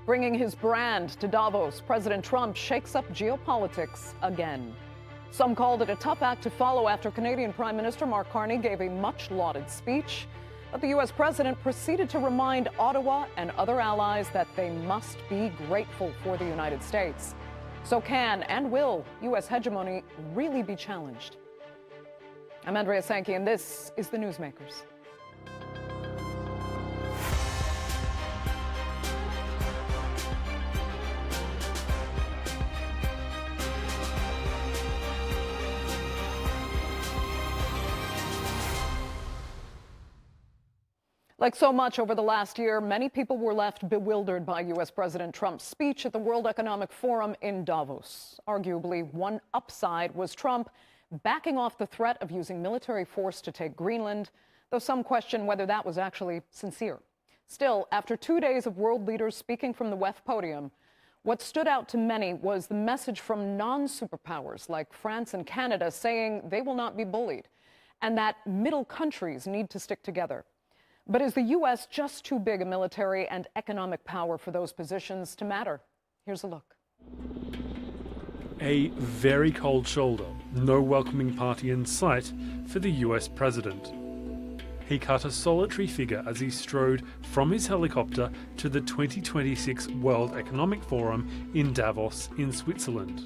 Bringing his brand to Davos, President Trump shakes up geopolitics again. Some called it a tough act to follow after Canadian Prime Minister Mark Carney gave a much-lauded speech. But the U.S. president proceeded to remind Ottawa and other allies that they must be grateful for the United States. So can and will U.S. hegemony really be challenged? I'm Andrea Sankey, and this is the Newsmakers. Like so much over the last year, many people were left bewildered by U.S. President Trump's speech at the World Economic Forum in Davos. Arguably, one upside was Trump backing off the threat of using military force to take Greenland, though some question whether that was actually sincere. Still, after 2 days of world leaders speaking from the WEF podium, what stood out to many was the message from non-superpowers like France and Canada saying they will not be bullied and that middle countries need to stick together. But is the U.S. just too big a military and economic power for those positions to matter? Here's a look. A very cold shoulder, no welcoming party in sight for the US president. He cut a solitary figure as he strode from his helicopter to the 2026 World Economic Forum in Davos in Switzerland.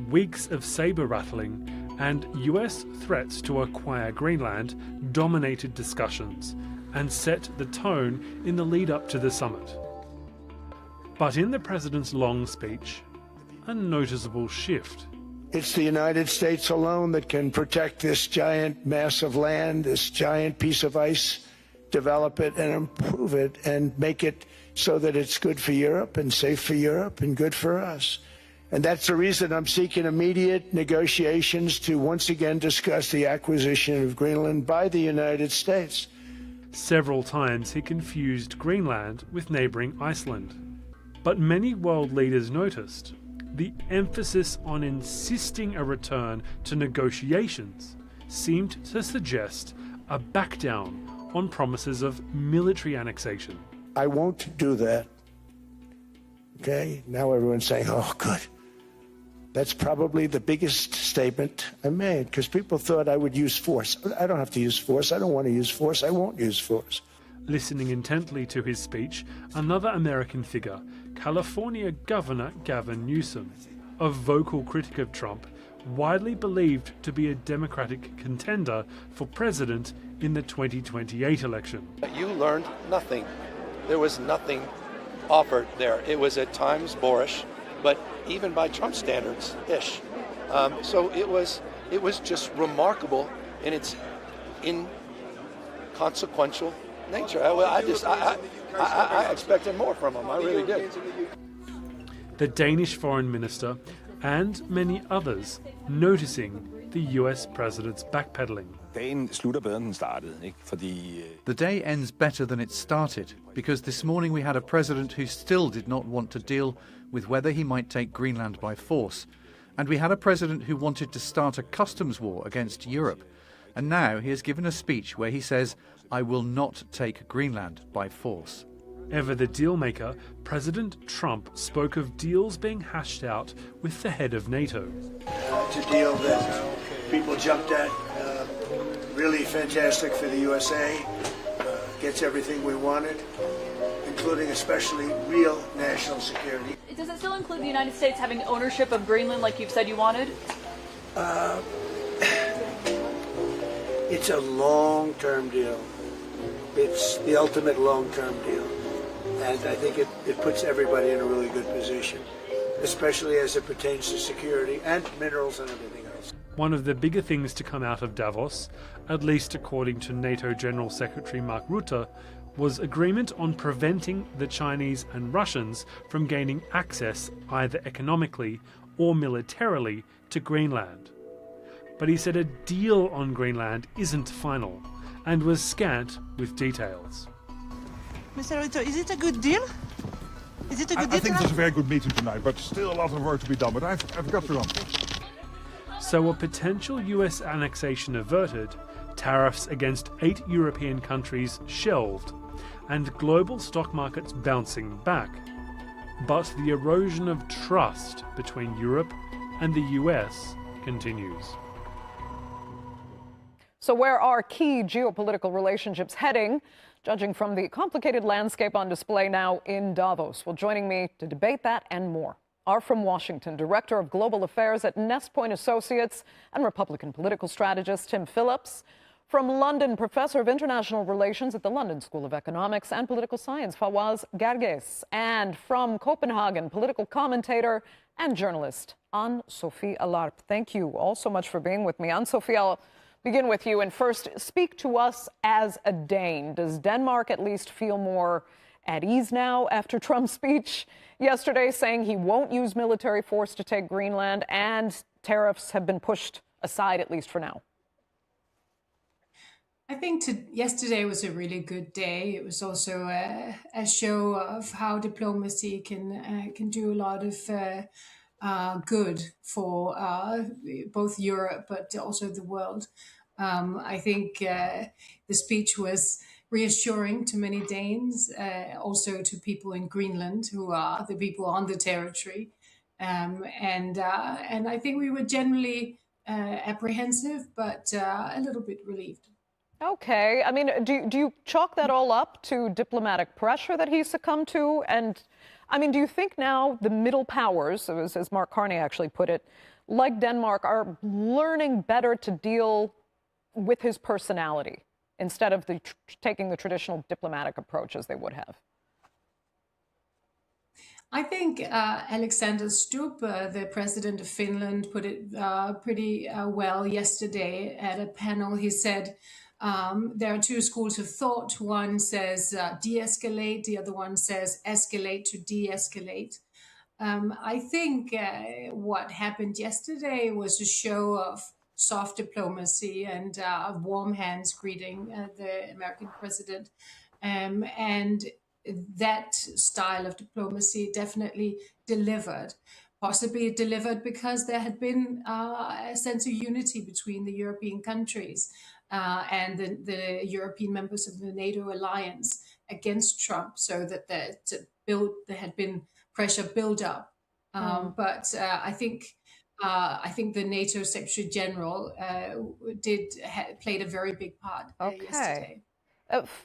Weeks of saber rattling and US threats to acquire Greenland dominated discussions and set the tone in the lead up to the summit. But in the president's long speech, a noticeable shift. It's the United States alone that can protect this giant mass of land, this giant piece of ice, develop it and improve it and make it so that it's good for Europe and safe for Europe and good for us. And that's the reason I'm seeking immediate negotiations to once again discuss the acquisition of Greenland by the United States. Several times he confused Greenland with neighbouring Iceland. But many world leaders noticed the emphasis on insisting a return to negotiations seemed to suggest a back-down on promises of military annexation. I won't do that. Okay? Now everyone's saying, oh, good. That's probably the biggest statement I made, because people thought I would use force. I don't have to use force. I don't want to use force. I won't use force. Listening intently to his speech, another American figure, California Governor Gavin Newsom, a vocal critic of Trump, widely believed to be a Democratic contender for president in the 2028 election. You learned nothing. There was nothing offered there. It was at times boorish, but even by Trump standards, ish. So it was just remarkable in its inconsequential nature. I expected more from him. I really did. The Danish foreign minister and many others noticing the US president's backpedaling. The day ends better than it started, because this morning we had a president who still did not want to deal with whether he might take Greenland by force. And we had a president who wanted to start a customs war against Europe. And now he has given a speech where he says, I will not take Greenland by force. Ever the deal-maker, President Trump spoke of deals being hashed out with the head of NATO. It's a deal that people jumped at. Really fantastic for the USA. Gets everything we wanted, including especially real national security. Does it still include the United States having ownership of Greenland like you've said you wanted? It's a long-term deal. It's the ultimate long-term deal. And I think it puts everybody in a really good position, especially as it pertains to security and minerals and everything else. One of the bigger things to come out of Davos, at least according to NATO General Secretary Mark Rutte, was agreement on preventing the Chinese and Russians from gaining access either economically or militarily to Greenland. But he said a deal on Greenland isn't final and was scant with details. Mr. Rutte, is it a good deal? Is it a good deal? I think it's a very good meeting tonight, but still a lot of work to be done. But I've got to run. So a potential US annexation averted, tariffs against 8 European countries shelved, and global stock markets bouncing back. But the erosion of trust between Europe and the US continues. So where are key geopolitical relationships heading? Judging from the complicated landscape on display now in Davos. Well, joining me to debate that and more are from Washington, Director of Global Affairs at Nestpoint Associates and Republican political strategist Tim Phillips. From London, Professor of International Relations at the London School of Economics and Political Science, Fawaz Garges. And from Copenhagen, political commentator and journalist Anne-Sophie Alarp. Thank you all so much for being with me. Anne-Sophie, I'll begin with you. And first, speak to us as a Dane. Does Denmark at least feel more at ease now after Trump's speech yesterday saying he won't use military force to take Greenland and tariffs have been pushed aside, at least for now? I think yesterday was a really good day. It was also a show of how diplomacy can do a lot of good for both Europe but also the world. I think the speech was reassuring to many Danes, also to people in Greenland who are the people on the territory, and I think we were generally apprehensive but a little bit relieved. Okay. I mean, do you chalk that all up to diplomatic pressure that he succumbed to? And I mean, do you think now the middle powers, as Mark Carney actually put it, like Denmark, are learning better to deal with his personality instead of taking the traditional diplomatic approach as they would have? I think Alexander Stubb, the president of Finland, put it pretty well yesterday at a panel. He said, there are two schools of thought. One says de-escalate, the other one says escalate to de-escalate. I think what happened yesterday was a show of soft diplomacy and warm hands greeting the American president. And that style of diplomacy definitely delivered. Possibly it delivered because there had been a sense of unity between the European countries and the European members of the NATO alliance against Trump, so that there had been pressure build up. But I think the NATO Secretary General played a very big part yesterday.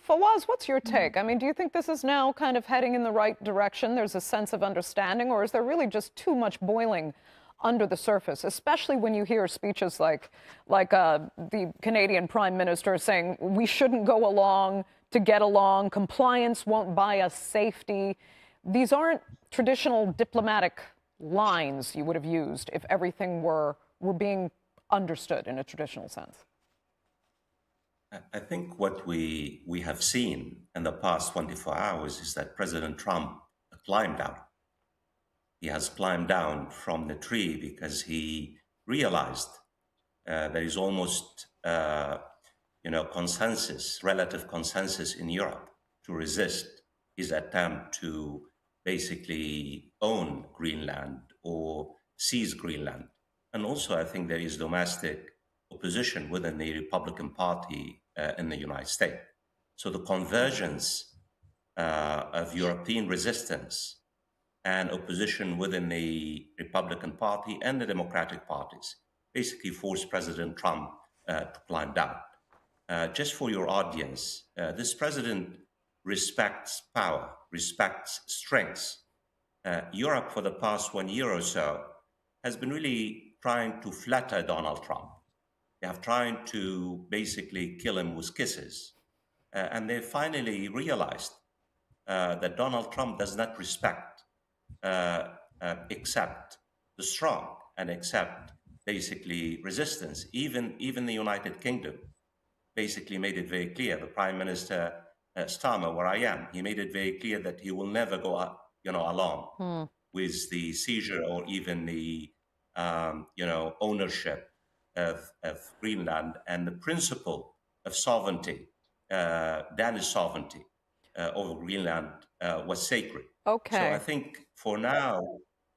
Fawaz, what's your take? I mean, do you think this is now kind of heading in the right direction? There's a sense of understanding, or is there really just too much boiling under the surface, especially when you hear speeches like the Canadian Prime Minister saying we shouldn't go along to get along, compliance won't buy us safety. These aren't traditional diplomatic lines you would have used if everything were being understood in a traditional sense. I think what we have seen in the past 24 hours is that President Trump climbed down. He has climbed down from the tree because he realized there is almost, relative consensus in Europe to resist his attempt to basically own Greenland or seize Greenland. And also, I think there is domestic opposition within the Republican Party in the United States. So the convergence of European resistance and opposition within the Republican Party and the Democratic parties basically forced President Trump to climb down. Just for your audience, this president respects power, respects strengths. Europe, for the past 1 year or so, has been really trying to flatter Donald Trump. They have tried to basically kill him with kisses. And they finally realized that Donald Trump does not respect except the strong and accept basically resistance. Even the United Kingdom basically made it very clear. The Prime Minister Starmer, where I am, he made it very clear that he will never go along with the seizure or even the ownership of Greenland, and the principle of sovereignty, Danish sovereignty over Greenland was sacred. Okay. So I think for now,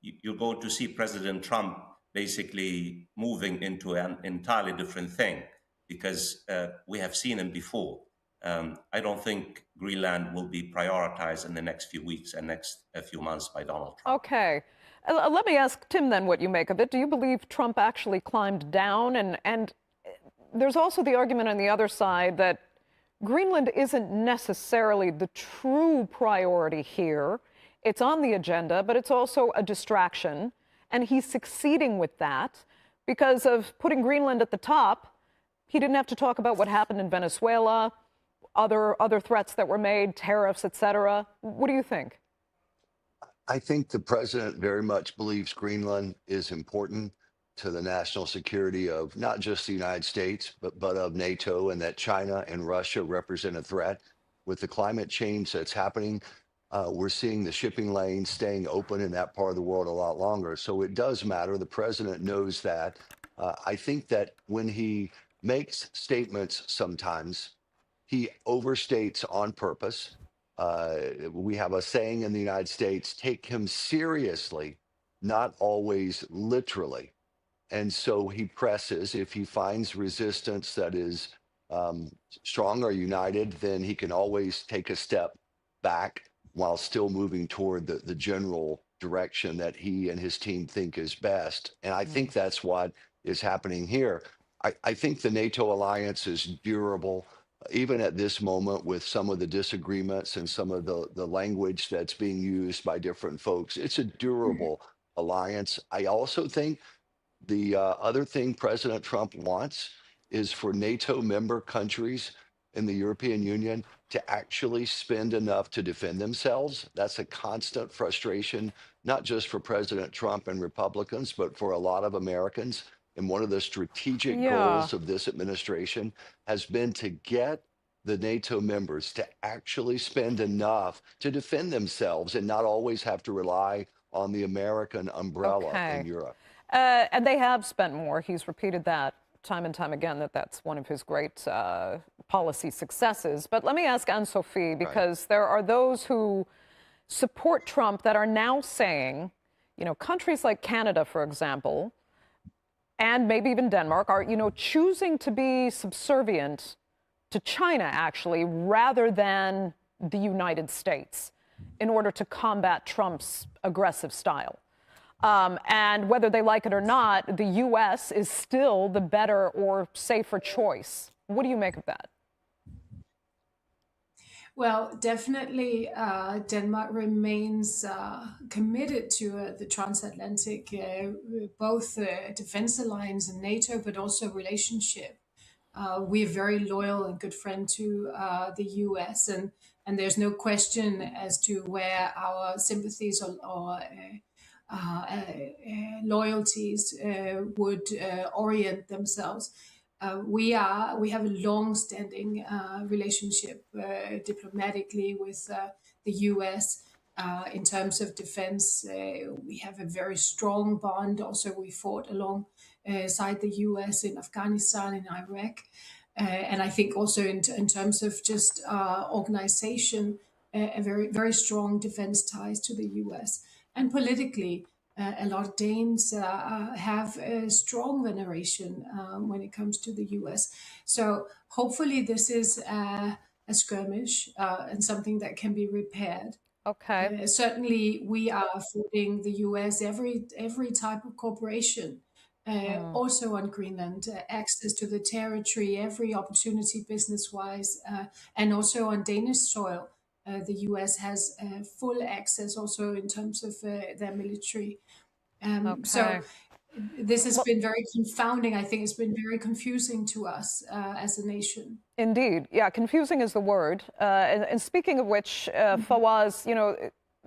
you're going to see President Trump basically moving into an entirely different thing, because we have seen him before. I don't think Greenland will be prioritized in the next few weeks and next few months by Donald Trump. Okay. Let me ask Tim then what you make of it. Do you believe Trump actually climbed down? And there's also the argument on the other side that Greenland isn't necessarily the true priority here. It's on the agenda, but it's also a distraction. And he's succeeding with that because of putting Greenland at the top. He didn't have to talk about what happened in Venezuela, other threats that were made, tariffs, et cetera. What do you think? I think the president very much believes Greenland is important to the national security of not just the United States, but of NATO, and that China and Russia represent a threat. With the climate change that's happening, we're seeing the shipping lanes staying open in that part of the world a lot longer. So it does matter. The president knows that. I think that when he makes statements sometimes, he overstates on purpose. We have a saying in the United States, take him seriously, not always literally. And so he presses. If he finds resistance that is strong or united, then he can always take a step back while still moving toward the general direction that he and his team think is best. And I think that's what is happening here. I think the NATO alliance is durable, even at this moment with some of the disagreements and some of the language that's being used by different folks. It's a durable alliance. I also think the other thing President Trump wants is for NATO member countries in the European Union to actually spend enough to defend themselves. That's a constant frustration, not just for President Trump and Republicans, but for a lot of Americans. And one of the strategic goals of this administration has been to get the NATO members to actually spend enough to defend themselves and not always have to rely on the American umbrella in Europe. And they have spent more. He's repeated that time and time again, that's one of his great policy successes. But let me ask Anne-Sophie, because there are those who support Trump that are now saying, you know, countries like Canada, for example, and maybe even Denmark are, you know, choosing to be subservient to China, actually, rather than the United States in order to combat Trump's aggressive style. And whether they like it or not, the U.S. is still the better or safer choice. What do you make of that? Well, definitely Denmark remains committed to the transatlantic, both defense alliance and NATO, but also relationship. We're very loyal and good friend to the U.S. and there's no question as to where our sympathies or loyalties would orient themselves. We have a long-standing relationship diplomatically with the U.S. In terms of defense. We have a very strong bond. Also, we fought alongside the U.S. in Afghanistan and Iraq. And I think also in terms of just organization, a very, very strong defense ties to the U.S. And politically, a lot of Danes have a strong veneration when it comes to the U.S. So hopefully this is a skirmish and something that can be repaired. Okay. Certainly, we are affording the U.S. every type of cooperation. Also on Greenland, access to the territory, every opportunity business-wise, and also on Danish soil. The U.S. has full access also in terms of their military. So this has been very confounding. I think it's been very confusing to us as a nation. Indeed. Yeah, confusing is the word. And speaking of which, Fawaz, you know,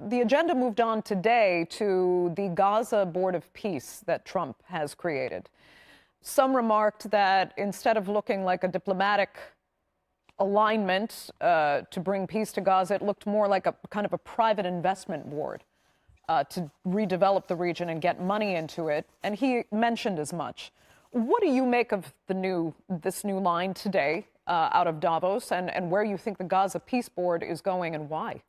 the agenda moved on today to the Gaza Board of Peace that Trump has created. Some remarked that instead of looking like a diplomatic alignment to bring peace to Gaza, it looked more like a kind of a private investment board to redevelop the region and get money into it. And he mentioned as much. What do you make of this new line today out of Davos, and where you think the Gaza Peace Board is going and why?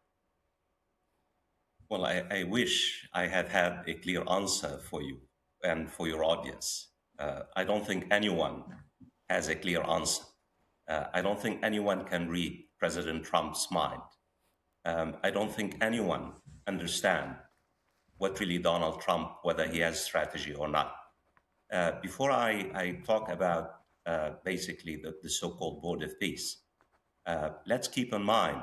Well, I wish I had had a clear answer for you and for your audience. I don't think anyone has a clear answer. I don't think anyone can read President Trump's mind. I don't think anyone understands what really Donald Trump, whether he has strategy or not. Before I talk about basically the so-called board of peace, let's keep in mind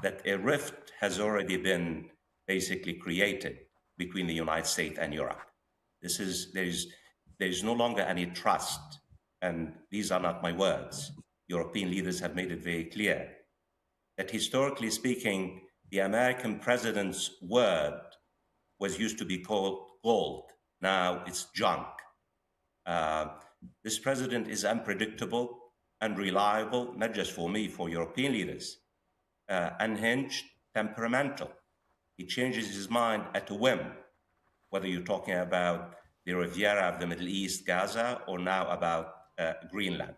that a rift has already been basically created between the United States and Europe. There is no longer any trust, and these are not my words. European leaders have made it very clear that historically speaking, the American president's word was used to be called gold. Now it's junk. This president is unpredictable, unreliable, not just for me, for European leaders, unhinged, temperamental. He changes his mind at a whim, whether you're talking about the Riviera of the Middle East, Gaza, or now about Greenland.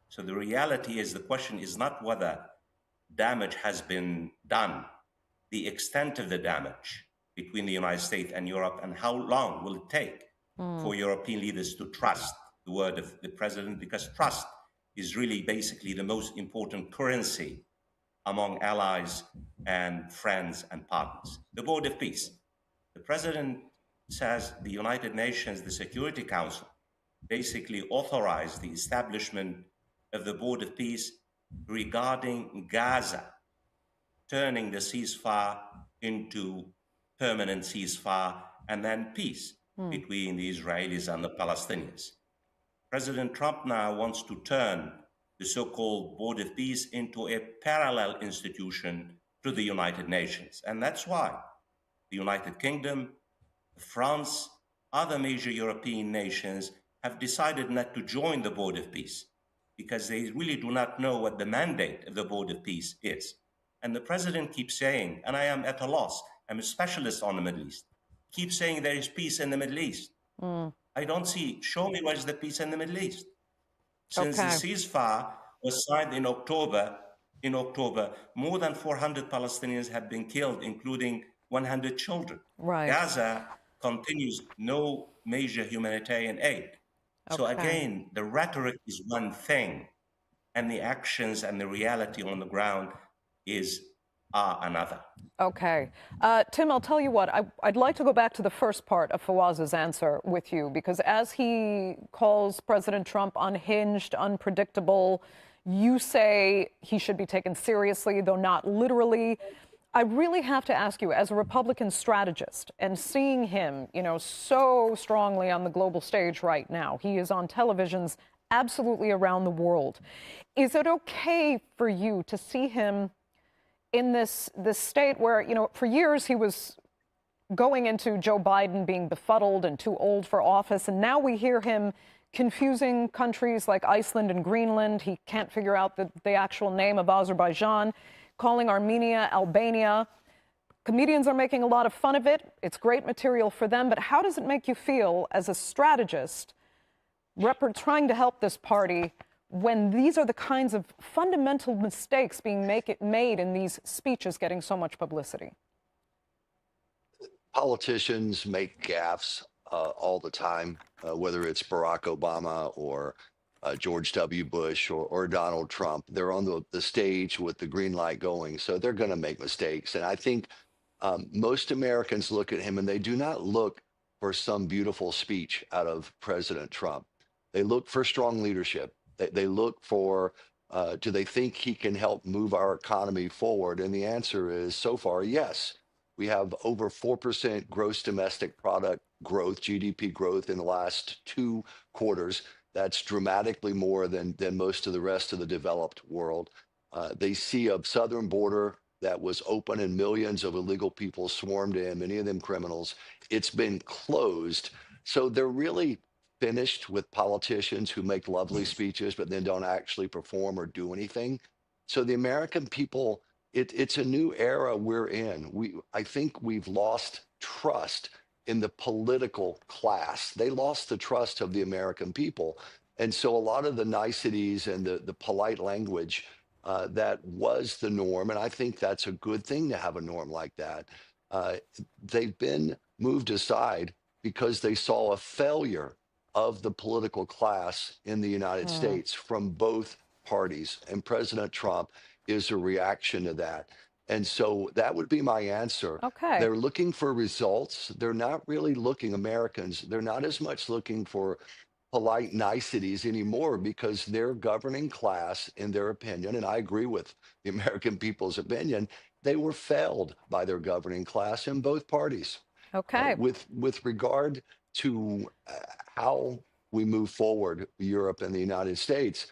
So the reality is the question is not whether damage has been done, the extent of the damage between the United States and Europe, and how long will it take for European leaders to trust the word of the president, because trust is really basically the most important currency among allies and friends and partners. The board of peace. The president says the United Nations, the Security Council, basically authorized the establishment of the board of peace regarding Gaza, turning the ceasefire into permanent ceasefire and then peace between the Israelis and the Palestinians. President Trump now wants to turn the so-called board of peace into a parallel institution to the United Nations. And that's why the United Kingdom, France, other major European nations have decided not to join the board of peace because they really do not know what the mandate of the board of peace is. And the president keeps saying, and I am at a loss, I'm a specialist on the Middle East, keeps saying there is peace in the Middle East. I don't see, show me where is the peace in the Middle East. Since the ceasefire was signed in October, more than 400 Palestinians have been killed, including 100 children. Right. Gaza continues no major humanitarian aid. So again, the rhetoric is one thing, and the actions and the reality on the ground are another. Okay. Tim, I'll tell you what, I'd like to go back to the first part of Fawaz's answer with you, because as he calls President Trump unhinged, unpredictable, you say he should be taken seriously, though not literally. I really have to ask you, as a Republican strategist, and seeing him, so strongly on the global stage right now, he is on televisions absolutely around the world. Is it okay for you to see him in this state where, for years he was going into Joe Biden being befuddled and too old for office, and now we hear him confusing countries like Iceland and Greenland. He can't figure out the actual name of Azerbaijan, calling Armenia Albania. Comedians are making a lot of fun of it. It's great material for them, but how does it make you feel as a strategist trying to help this party when these are the kinds of fundamental mistakes being made in these speeches getting so much publicity? Politicians make gaffes all the time, whether it's Barack Obama or George W. Bush or Donald Trump. They're on the stage with the green light going, so they're going to make mistakes. And I think most Americans look at him and they do not look for some beautiful speech out of President Trump. They look for strong leadership. They look for, do they think he can help move our economy forward? And the answer is, so far, yes. We have over 4% gross domestic product growth, GDP growth in the last 2 quarters. That's dramatically more than most of the rest of the developed world. They see a southern border that was open and millions of illegal people swarmed in, many of them criminals. It's been closed. So they're really finished with politicians who make lovely speeches but then don't actually perform or do anything. So the American people, it's a new era we're in. I think we've lost trust in the political class. They lost the trust of the American people. And so a lot of the niceties and the polite language that was the norm, and I think that's a good thing to have a norm like that, they've been moved aside because they saw a failure of the political class in the United States from both parties. And President Trump is a reaction to that. And so that would be my answer. Okay. They're looking for results. They're not really looking, Americans, they're not as much looking for polite niceties anymore because their governing class, in their opinion, and I agree with the American people's opinion, they were failed by their governing class in both parties. Okay. With regard to how we move forward, Europe and the United States,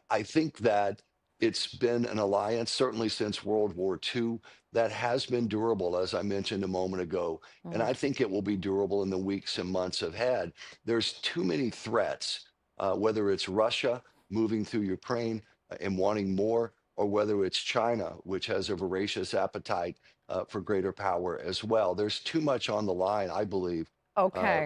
I think that it's been an alliance, certainly since World War II, that has been durable, as I mentioned a moment ago. And I think it will be durable in the weeks and months ahead. There's too many threats, whether it's Russia moving through Ukraine and wanting more, or whether it's China, which has a voracious appetite for greater power as well. There's too much on the line, I believe,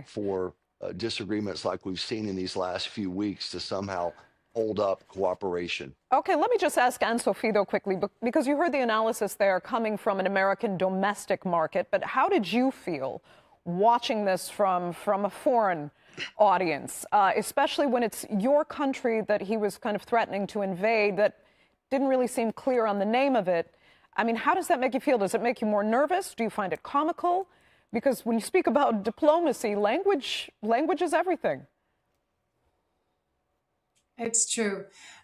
for disagreements like we've seen in these last few weeks to somehow hold up cooperation. Okay, let me just ask Anne-Sophie, though, quickly, because you heard the analysis there coming from an American domestic market, but how did you feel watching this from a foreign audience, especially when it's your country that he was kind of threatening to invade that didn't really seem clear on the name of it? I mean, how does that make you feel? Does it make you more nervous? Do you find it comical? Because when you speak about diplomacy, language is everything. It's true.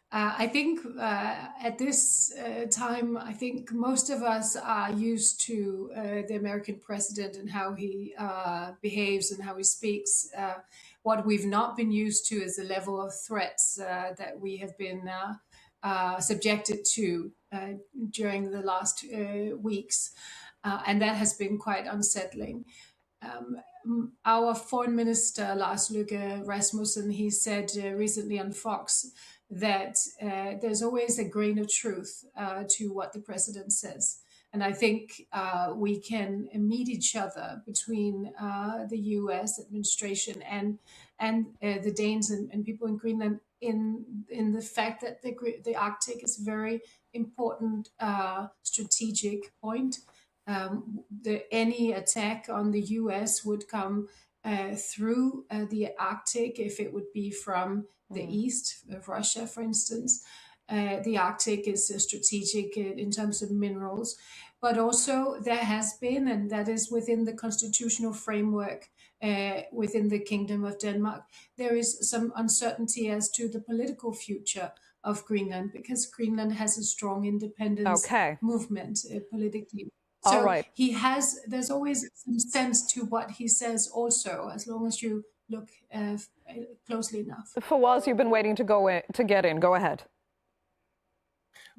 I think at this time, I think most of us are used to the American president and how he behaves and how he speaks. What we've not been used to is the level of threats that we have been subjected to during the last weeks. And that has been quite unsettling. Our foreign minister, Lars Løkke Rasmussen, he said recently on Fox that there's always a grain of truth to what the president says. And I think we can meet each other between the US administration and the Danes and people in Greenland in the fact that the Arctic is a very important strategic point. Any attack on the US would come through the Arctic if it would be from the east of Russia, for instance. The Arctic is strategic in terms of minerals, but also there has been, and that is within the constitutional framework within the Kingdom of Denmark, there is some uncertainty as to the political future of Greenland because Greenland has a strong independence movement politically. So there's always some sense to what he says also, as long as you look closely enough. Fawaz, you've been waiting to get in. Go ahead.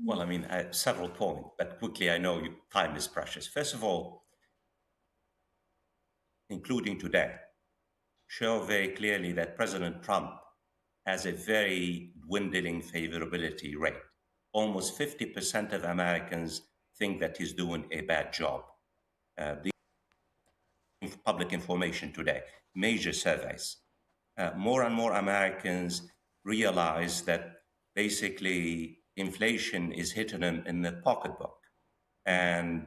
Well, I mean, several points, but quickly, I know time is precious. First of all, including today, show very clearly that President Trump has a very dwindling favorability rate. Almost 50% of Americans think that he's doing a bad job. The public information today, major surveys, more and more Americans realize that basically inflation is hitting them in the pocketbook. And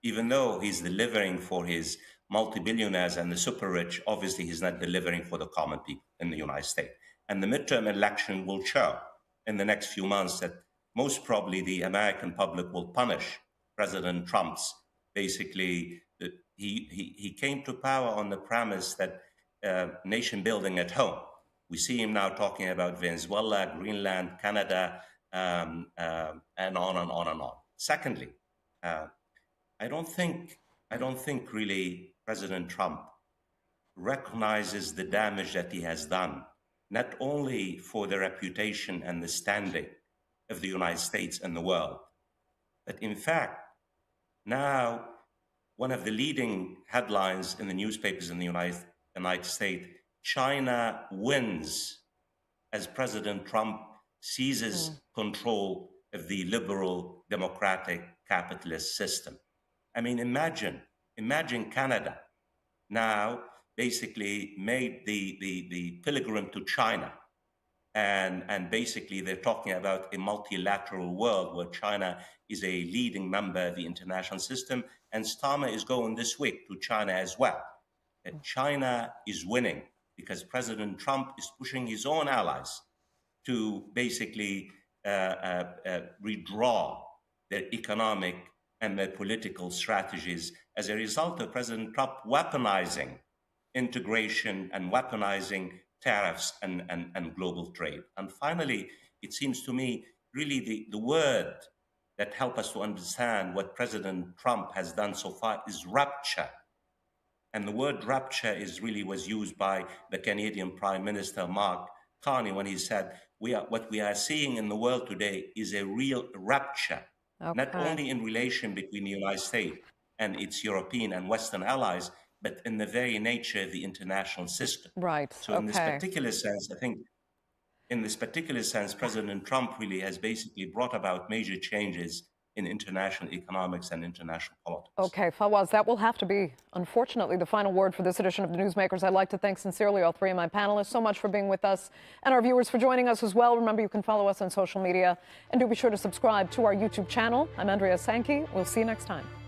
even though he's delivering for his multi-billionaires and the super rich, obviously he's not delivering for the common people in the United States. And the midterm election will show in the next few months that most probably the American public will punish President Trump's basically, he came to power on the premise that nation building at home. We see him now talking about Venezuela, Greenland, Canada, and on and on and on. Secondly, I don't think really President Trump recognizes the damage that he has done, not only for the reputation and the standing of the United States and the world, but in fact, now one of the leading headlines in the newspapers in the United States, China wins as President Trump seizes control of the liberal, democratic, capitalist system. I mean, imagine Canada now basically made the pilgrim to China. And basically, they're talking about a multilateral world where China is a leading member of the international system. And Starmer is going this week to China as well. And China is winning because President Trump is pushing his own allies to basically redraw their economic and their political strategies as a result of President Trump weaponizing integration and weaponizing tariffs and global trade. And finally, it seems to me really the word that help us to understand what President Trump has done so far is rapture. And the word rapture was used by the Canadian Prime Minister Mark Carney when he said, what we are seeing in the world today is a real rapture, not only in relation between the United States and its European and Western allies, but in the very nature of the international system. Right. So in this particular sense, I think, President Trump really has basically brought about major changes in international economics and international politics. Okay, Fawaz, that will have to be, unfortunately, the final word for this edition of the Newsmakers. I'd like to thank sincerely all three of my panelists so much for being with us, and our viewers for joining us as well. Remember, you can follow us on social media, and do be sure to subscribe to our YouTube channel. I'm Andrea Sankey. We'll see you next time.